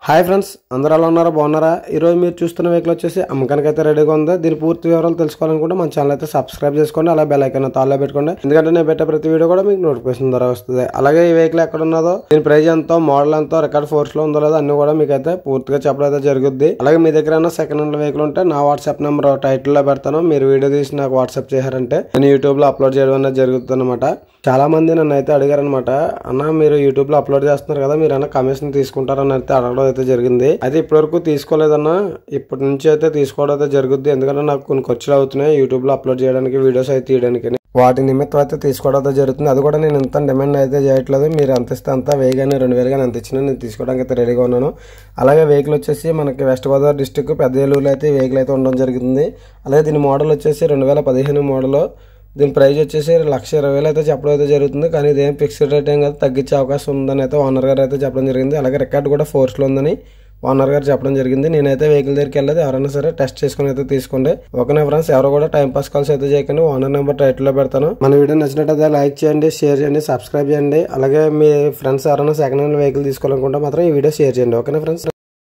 Hi friends, అందరూ ఎలా ఉన్నారా? బాగున్నారా? ఈరోజు మీరు చూస్తున్న వెహికల్ వచ్చేసి అమ్మకానికి అయితే రెడీగా ఉంది. దీని పూర్తి వివరాలు తెలుసుకోవాలనుకుంటే మన ఛానల్ అయితే సబ్స్క్రైబ్ చేసుకోండి, అలా బెల్ ఐకాన్ తాళ్ళలో పెట్టుకోండి. ఎందుకంటే నేను పెట్టే ప్రతి వీడియో కూడా మీకు నోటిఫికేషన్ ద్వారా వస్తుంది. అలాగే ఈ వెహికల్ ఎక్కడ ఉన్నదో, దీని ప్రైస్ ఎంతో, మోడల్ ఎంతో, రికార్డ్ ఫోర్స్ లో ఉందో లేదో అన్ని కూడా మీకు అయితే పూర్తిగా చెప్పడం అయితే జరుగుద్ది. అలాగే మీ దగ్గర ఏమైనా సెకండ్ హ్యాండ్ వెహికల్ ఉంటే నా వాట్సాప్ నెంబర్ టైటిల్ లో పెడతాను. మీరు వీడియో తీసి నాకు వాట్సాప్ చేశారంటే నేను యూట్యూబ్ లో అప్లోడ్ చేయడం అనేది జరుగుతుంది అనమాట. చాలా మంది నన్ను అయితే అడిగారు అనమాట, అన్న మీరు యూట్యూబ్ లో అప్లోడ్ చేస్తున్నారు కదా, మీరు అన్న కమిషన్ తీసుకుంటారని అయితే అడగడం అయితే జరిగింది. అయితే ఇప్పటివరకు తీసుకోలేదన్నా, ఇప్పటి నుంచి అయితే తీసుకోవడం అయితే జరుగుద్ది. ఎందుకంటే నాకు కొన్ని ఖర్చులు అవుతున్నాయి యూట్యూబ్ లో అప్లోడ్ చేయడానికి, వీడియోస్ అయితే తీయడానికి. వాటి నిమిత్తం అయితే తీసుకోవడం అయితే జరుగుతుంది. అది కూడా నేను ఇంత డిమాండ్ అయితే చేయట్లేదు. మీరు ఎంత ఇస్తే అంత 1000 కానీ 2000 కానీ ఎంత ఇచ్చినా నేను తీసుకోవడానికి అయితే రెడీగా ఉన్నాను. అలాగే వెహికల్ వచ్చేసి మనకి వెస్ట్ గోదావరి డిస్టిక్ పెద్దేలూరులో అయితే ఈ వెహికల్ అయితే ఉండడం జరిగింది. అలాగే దీని మోడల్ వచ్చేసి 2015 మోడల్. దీని ప్రైస్ వచ్చేసి 1,20,000 అయితే చెప్పడం అయితే జరుగుతుంది. కానీ ఇదేం ఫిక్స్డ్ రేట్ ఏం కాదు, తగ్గించే అవకాశం ఉందని అయితే ఓనర్ గారు అయితే చెప్పడం జరిగింది. అలాగే రికార్డ్ కూడా ఫోర్స్లో ఉందని ఓనర్ గారు చెప్పడం జరిగింది. నేనైతే వెహికల్ దగ్గరికి వెళ్ళలేదు, ఎవరైనా సరే టెస్ట్ చేసుకుని అయితే తీసుకోండి. ఓకేనా ఫ్రెండ్స్, ఎవరు కూడా టైం పాస్ కాల్స్ అయితే చేయకండి. ఓనర్ నెంబర్ టైటిల్లో పెడతాను. మన వీడియో నచ్చినట్టయితే లైక్ చేయండి, షేర్ చేయండి, సబ్స్క్రైబ్ చేయండి. అలాగే మీ ఫ్రెండ్స్ ఎవరైనా సెకండ్ హ్యాండ్ వెహికల్ తీసుకోవాలనుకుంటే మాత్రం ఈ వీడియో షేర్ చేయండి. ఓకేనా ఫ్రెండ్స్.